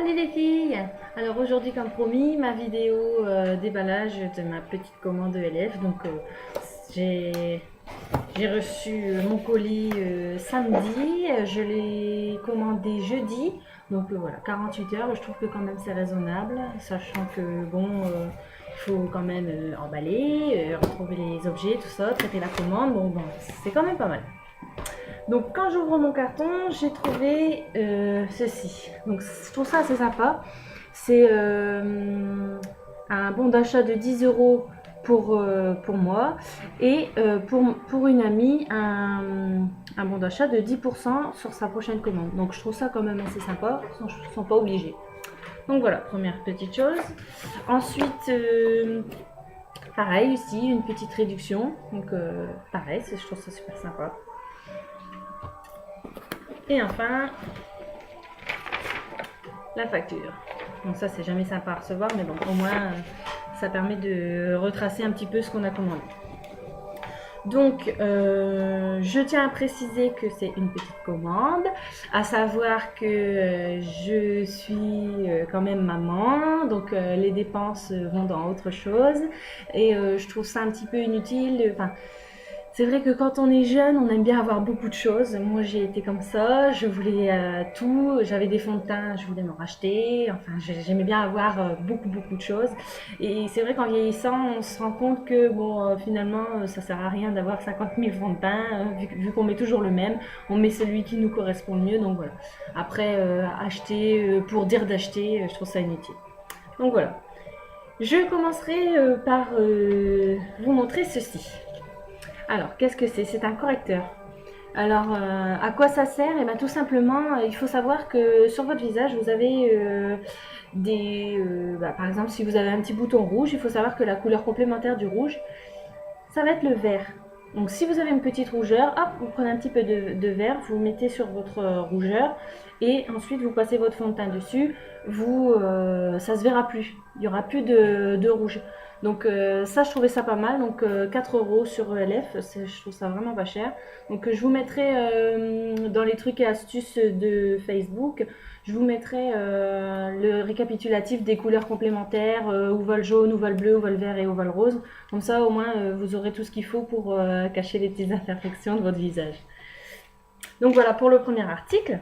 Salut les filles! Alors aujourd'hui comme promis, ma vidéo déballage de ma petite commande ELF. Donc j'ai j'ai reçu mon colis samedi, je l'ai commandé jeudi. Donc voilà, 48 heures, je trouve que quand même c'est raisonnable, sachant que bon, il faut quand même emballer, retrouver les objets, tout ça, traiter la commande, bon, c'est quand même pas mal. Donc quand j'ouvre mon carton, j'ai trouvé ceci. Donc je trouve ça assez sympa. C'est un bon d'achat de 10 euros pour moi et pour une amie un bon d'achat de 10% sur sa prochaine commande. Donc je trouve ça quand même assez sympa, ils ne sont pas obligés. Donc voilà, première petite chose. Ensuite, pareil ici, une petite réduction. Donc pareil, je trouve ça super sympa. Et enfin, la facture. Donc ça, c'est jamais sympa à recevoir, mais bon, au moins, ça permet de retracer un petit peu ce qu'on a commandé. Donc, je tiens à préciser que c'est une petite commande, à savoir que je suis quand même maman, donc les dépenses vont dans autre chose, et je trouve ça un petit peu inutile. Enfin, c'est vrai que quand on est jeune, on aime bien avoir beaucoup de choses. Moi, j'ai été comme ça. Je voulais tout. J'avais des fonds de teint, je voulais m'en racheter. Enfin, j'aimais bien avoir beaucoup de choses. Et c'est vrai qu'en vieillissant, on se rend compte que bon, finalement, ça sert à rien d'avoir 50 000 fonds de teint, vu qu'on met toujours le même. On met celui qui nous correspond le mieux. Donc voilà. Après, acheter pour dire d'acheter, je trouve ça inutile. Donc voilà. Je commencerai par vous montrer ceci. Alors, qu'est-ce que c'est? C'est un correcteur. Alors, à quoi ça sert? Eh bien, tout simplement, il faut savoir que sur votre visage, vous avez par exemple, si vous avez un petit bouton rouge, il faut savoir que la couleur complémentaire du rouge, ça va être le vert. Donc, si vous avez une petite rougeur, hop, vous prenez un petit peu de vert, vous mettez sur votre rougeur et ensuite vous passez votre fond de teint dessus. Ça se verra plus. Il n'y aura plus de rouge. Donc ça, je trouvais ça pas mal. Donc 4 euros sur ELF, je trouve ça vraiment pas cher. Donc je vous mettrai dans les trucs et astuces de Facebook, je vous mettrai le récapitulatif des couleurs complémentaires, où va le jaune, où va le bleu, où va le vert et où va le rose. Comme ça, au moins, vous aurez tout ce qu'il faut pour cacher les petites imperfections de votre visage. Donc voilà pour le premier article.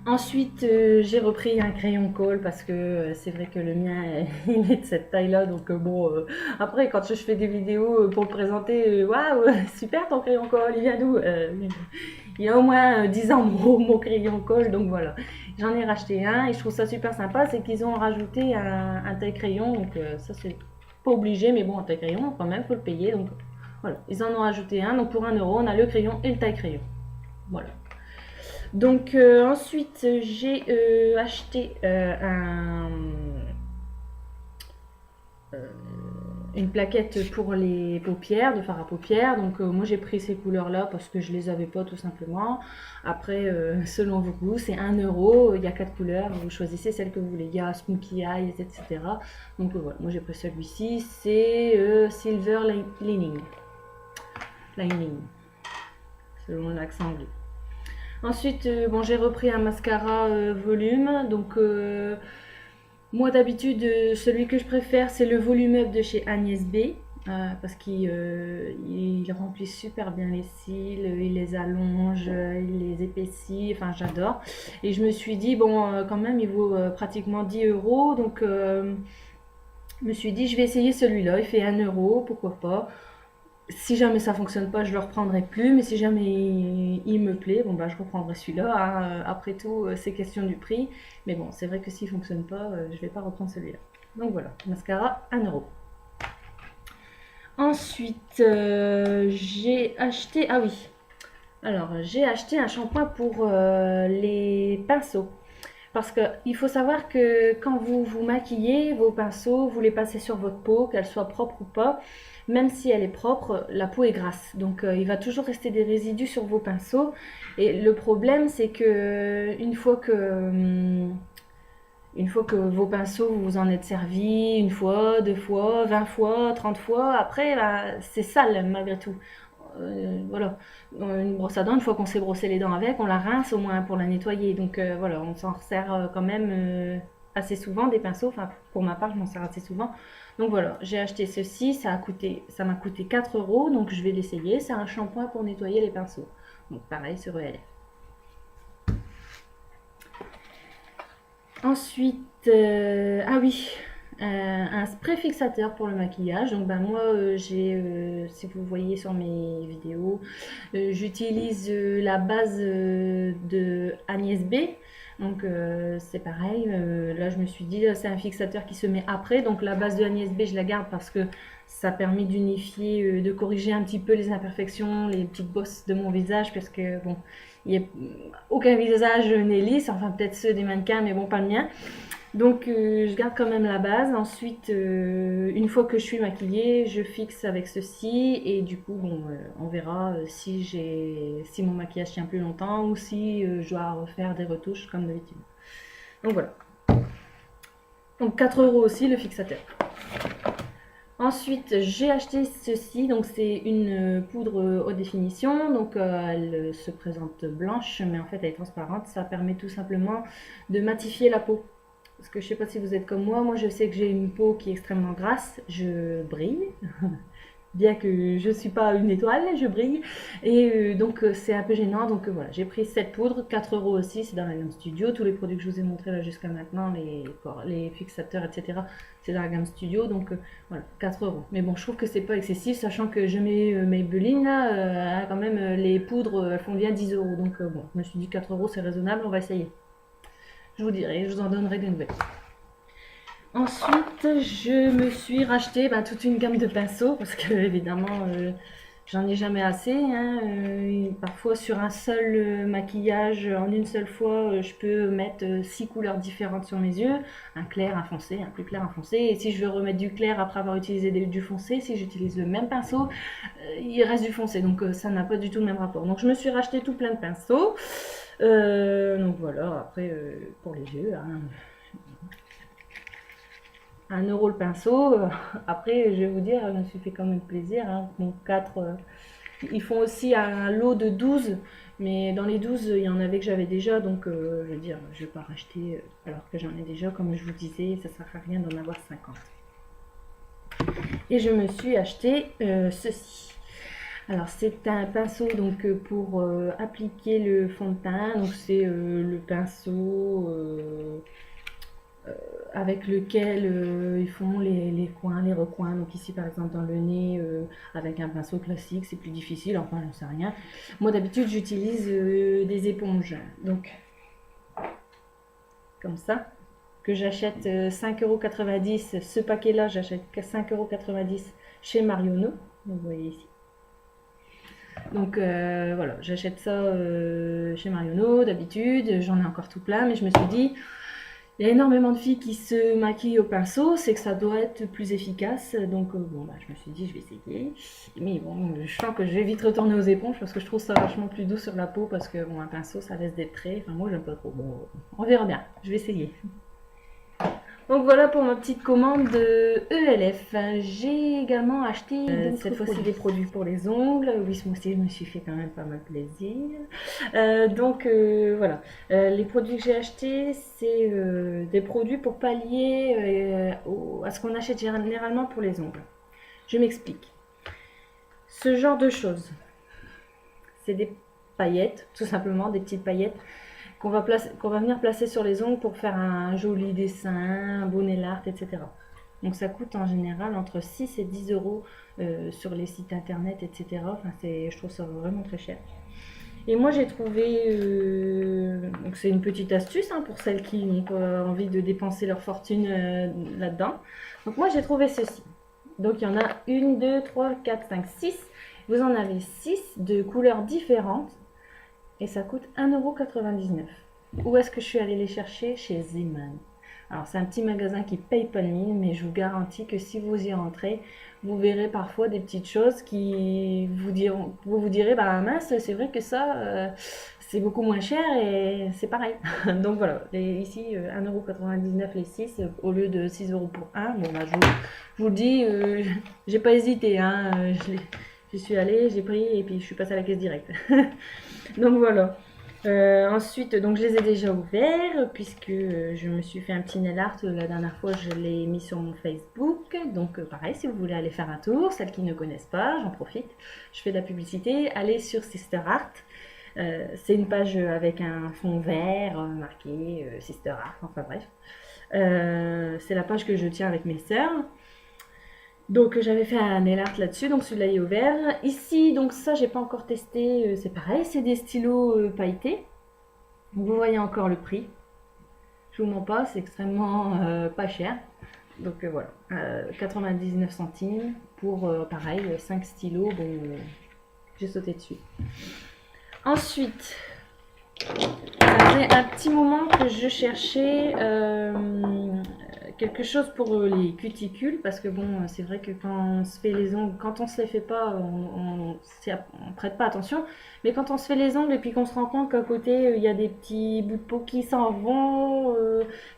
Ensuite, j'ai repris un crayon colle parce que c'est vrai que le mien, il est de cette taille-là. Donc bon, après, quand je fais des vidéos pour le présenter, waouh, super ton crayon colle, il vient d'où? Il y a au moins 10 ans mon crayon colle, donc voilà. J'en ai racheté un et je trouve ça super sympa, c'est qu'ils ont rajouté un taille-crayon. Donc ça, c'est pas obligé, mais bon, un taille-crayon, quand même, faut le payer. Donc voilà, ils en ont rajouté un. Donc pour 1 euro, on a le crayon et le taille-crayon. Voilà. Donc ensuite j'ai acheté une plaquette pour les paupières, de fard à paupières. Donc moi j'ai pris ces couleurs là parce que je les avais pas tout simplement. Après selon vos goûts c'est 1 euro, il y a 4 couleurs, vous choisissez celle que vous voulez. Il y a Smoky Eyes, etc. Donc voilà, moi j'ai pris celui-ci, c'est Silver Lining, selon l'accent anglais. Ensuite, bon, j'ai repris un mascara volume. Donc, moi d'habitude, celui que je préfère, c'est le volume up de chez Agnès B. Parce qu'il remplit super bien les cils, il les allonge, il les épaissit. Enfin, j'adore. Et je me suis dit, bon, quand même, il vaut pratiquement 10 euros. Donc, je me suis dit, je vais essayer celui-là. Il fait 1 euro, pourquoi pas. Si jamais ça fonctionne pas, je le reprendrai plus, mais si jamais il me plaît, bon bah je reprendrai celui-là, hein. Après tout, c'est question du prix, mais bon, c'est vrai que s'il fonctionne pas, je vais pas reprendre celui-là. Donc voilà, mascara 1 euro. Ensuite, j'ai acheté, ah oui, alors j'ai acheté un shampoing pour les pinceaux. Parce qu'il faut savoir que quand vous vous maquillez, vos pinceaux, vous les passez sur votre peau, qu'elle soit propre ou pas. Même si elle est propre, la peau est grasse. Donc il va toujours rester des résidus sur vos pinceaux. Et le problème, c'est que une fois que vos pinceaux, vous vous en êtes servi 1 fois, 2 fois, 20 fois, 30 fois, après, bah, c'est sale malgré tout. voilà, une brosse à dents, une fois qu'on s'est brossé les dents avec, on la rince au moins pour la nettoyer. Donc voilà, on s'en sert quand même assez souvent des pinceaux. Enfin, pour ma part, je m'en sers assez souvent. Donc voilà, j'ai acheté ceci, ça m'a coûté 4 euros, donc je vais l'essayer. C'est un shampoing pour nettoyer les pinceaux. Donc pareil sur ELF. Ensuite, ah oui, un spray fixateur pour le maquillage. Donc ben moi, si vous voyez sur mes vidéos, j'utilise la base de Agnès B. Donc c'est pareil, là je me suis dit, c'est un fixateur qui se met après. Donc la base de Agnès B, je la garde parce que ça permet d'unifier, de corriger un petit peu les imperfections, les petites bosses de mon visage. Parce que bon, aucun visage n'est lisse, enfin peut-être ceux des mannequins, mais bon, pas le mien. Donc je garde quand même la base. Ensuite, une fois que je suis maquillée, je fixe avec ceci. Et du coup, bon, on verra si mon maquillage tient plus longtemps ou si je dois refaire des retouches comme d'habitude. Donc voilà. Donc 4 euros aussi le fixateur. Ensuite, j'ai acheté ceci, donc c'est une poudre haute définition, donc elle se présente blanche, mais en fait elle est transparente. Ça permet tout simplement de matifier la peau. Parce que je sais pas si vous êtes comme moi je sais que j'ai une peau qui est extrêmement grasse, je brille. Bien que je ne suis pas une étoile, je brille. Et donc c'est un peu gênant. Donc voilà, j'ai pris cette poudre, 4 euros aussi, c'est dans la gamme Studio. Tous les produits que je vous ai montrés là jusqu'à maintenant, les fixateurs, etc., c'est dans la gamme Studio. Donc voilà, 4 euros. Mais bon, je trouve que c'est pas excessif, sachant que je mets Maybelline, là, quand même, les poudres, elles font bien 10 euros. Donc bon, je me suis dit 4 euros, c'est raisonnable, on va essayer. Je vous dirai, je vous en donnerai des nouvelles. Ensuite, je me suis racheté toute une gamme de pinceaux parce que évidemment, j'en ai jamais assez. Hein. Parfois, sur un seul maquillage, en une seule fois, je peux mettre 6 couleurs différentes sur mes yeux. Un clair, un foncé, un plus clair, un foncé. Et si je veux remettre du clair après avoir utilisé du foncé, si j'utilise le même pinceau, il reste du foncé. Donc ça n'a pas du tout le même rapport. Donc je me suis racheté tout plein de pinceaux. Donc voilà, après, pour les yeux... Hein. 1 euro le pinceau. Après, je vais vous dire, je me suis fait quand même plaisir. Hein. Donc 4, ils font aussi un lot de 12, mais dans les 12, il y en avait que j'avais déjà. Donc, je veux dire, je ne vais pas racheter alors que j'en ai déjà. Comme je vous disais, ça ne sert à rien d'en avoir 50. Et je me suis acheté ceci. Alors, c'est un pinceau donc, pour appliquer le fond de teint. Donc, c'est le pinceau... avec lequel ils font les coins, les recoins. Donc ici par exemple dans le nez, avec un pinceau classique, c'est plus difficile, enfin j'en sais rien. Moi d'habitude j'utilise des éponges, donc comme ça, que j'achète 5,90 €. Ce paquet là j'achète 5,90 € chez Marionneau, donc vous voyez ici. Donc voilà, j'achète ça chez Marionneau d'habitude, j'en ai encore tout plein, mais je me suis dit... Il y a énormément de filles qui se maquillent au pinceau, c'est que ça doit être plus efficace. Donc bon, je me suis dit, je vais essayer. Mais bon, je sens que je vais vite retourner aux éponges parce que je trouve ça vachement plus doux sur la peau parce que bon, un pinceau, ça laisse des traits. Enfin, moi, j'aime pas trop. Bon, on verra bien. Je vais essayer. Donc voilà pour ma petite commande de ELF. J'ai également acheté cette fois-ci des produits pour les ongles. Oui, ce mois-ci, je me suis fait quand même pas mal plaisir. Donc voilà, les produits que j'ai achetés, c'est des produits pour pallier à ce qu'on achète généralement pour les ongles. Je m'explique. Ce genre de choses, c'est des paillettes, tout simplement, des petites paillettes qu'on va venir placer sur les ongles pour faire un joli dessin, un beau nail art, etc. Donc ça coûte en général entre 6 et 10 euros sur les sites internet, etc. Enfin, je trouve ça vraiment très cher. Et moi j'ai trouvé, donc c'est une petite astuce hein, pour celles qui n'ont pas envie de dépenser leur fortune là-dedans. Donc moi j'ai trouvé ceci. Donc il y en a 1, 2, 3, 4, 5, 6. Vous en avez 6 de couleurs différentes. Et ça coûte 1,99 €. Où est-ce que je suis allée les chercher? Chez Zeeman. Alors c'est un petit magasin qui paye pas de mine, mais je vous garantis que si vous y rentrez, vous verrez parfois des petites choses qui vous direz, bah mince, c'est vrai que ça, c'est beaucoup moins cher et c'est pareil. Donc voilà, ici 1,99 € les 6 au lieu de 6 € pour un. Bon bah je vous le dis, j'ai pas hésité, hein, J'y suis allée, j'ai pris et puis je suis passée à la caisse directe. Donc voilà. Ensuite, donc je les ai déjà ouverts puisque je me suis fait un petit nail art la dernière fois, je l'ai mis sur mon Facebook. Donc pareil, si vous voulez aller faire un tour, celles qui ne connaissent pas, j'en profite, je fais de la publicité, allez sur Sister Art. C'est une page avec un fond vert marqué Sister Art, enfin bref. C'est la page que je tiens avec mes sœurs. Donc j'avais fait un nail art là-dessus, donc celui-là est ouvert. Ici, donc ça j'ai pas encore testé, c'est pareil, c'est des stylos pailletés. Vous voyez encore le prix. Je vous mens pas, c'est extrêmement pas cher. Donc voilà, 99 centimes pour pareil, 5 stylos, bon j'ai sauté dessus. Ensuite, ça fait un petit moment que je cherchais quelque chose pour les cuticules parce que bon, c'est vrai que quand on se fait les ongles, quand on se les fait pas, on prête pas attention. Mais quand on se fait les ongles et puis qu'on se rend compte qu'à côté il y a des petits bouts de peau qui s'en vont,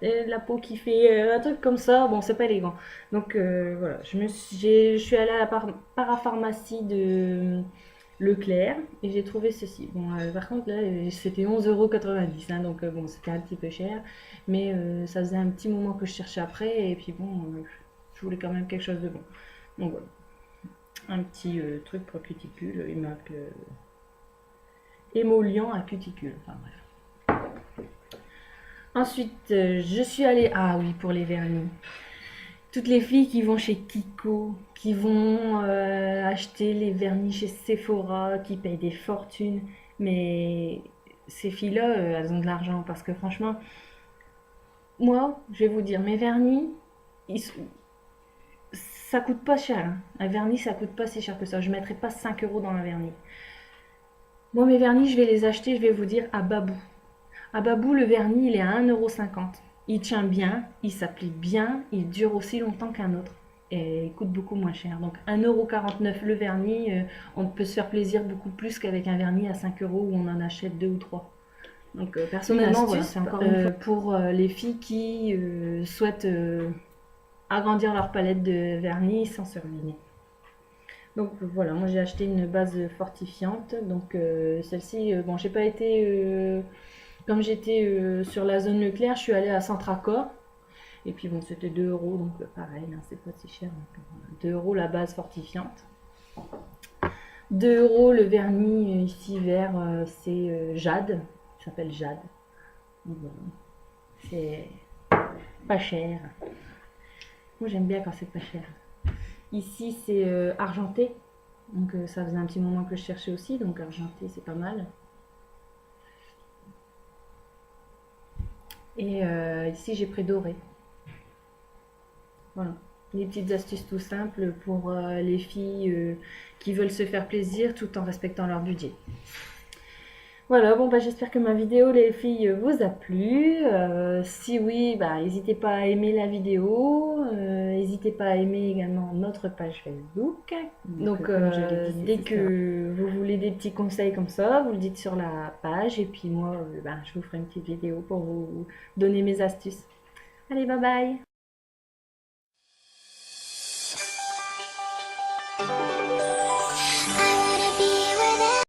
la peau qui fait un truc comme ça, bon, c'est pas élégant. Donc voilà, je suis allée à la parapharmacie de Leclerc et j'ai trouvé ceci. Bon, par contre, là, c'était 11,90 €, hein, donc bon, c'était un petit peu cher, mais ça faisait un petit moment que je cherchais après, et puis bon, je voulais quand même quelque chose de bon. Donc voilà, un petit truc pour cuticule, il marque émollient à cuticule, enfin bref. Ensuite, je suis allée, ah oui, pour les vernis. Toutes les filles qui vont chez Kiko, qui vont acheter les vernis chez Sephora, qui payent des fortunes, mais ces filles-là, elles ont de l'argent parce que franchement, moi, je vais vous dire, mes vernis, ça coûte pas cher, hein. Un vernis, ça coûte pas si cher que ça. Je mettrai pas 5 € dans un vernis. Moi, mes vernis, je vais les acheter, je vais vous dire, à Babou. À Babou, le vernis, il est à 1,50 €. Il tient bien, il s'applique bien, il dure aussi longtemps qu'un autre. Et il coûte beaucoup moins cher. Donc 1,49 € le vernis, on peut se faire plaisir beaucoup plus qu'avec un vernis à 5 € où on en achète 2 ou 3. Donc personnellement, voilà, c'est encore une fois pour les filles qui souhaitent agrandir leur palette de vernis sans se ruiner. Donc voilà, moi j'ai acheté une base fortifiante. Donc celle-ci, bon, j'ai pas été comme j'étais sur la zone Leclerc, je suis allée à Centracor. Et puis bon, c'était 2 €, donc pareil, hein, c'est pas si cher. Donc, 2 € la base fortifiante. 2 € le vernis ici vert, c'est Jade. Ça s'appelle Jade. Donc, voilà. C'est pas cher. Moi j'aime bien quand c'est pas cher. Ici c'est argenté. Donc ça faisait un petit moment que je cherchais aussi. Donc argenté c'est pas mal. Et ici j'ai pris doré. Voilà, des petites astuces tout simples pour les filles qui veulent se faire plaisir tout en respectant leur budget. Voilà, bon bah j'espère que ma vidéo les filles vous a plu. Si oui, bah n'hésitez pas à aimer la vidéo, n'hésitez pas à aimer également notre page Facebook. Donc dès que vous voulez des petits conseils comme ça, vous le dites sur la page et puis moi bah, je vous ferai une petite vidéo pour vous donner mes astuces. Allez, bye bye!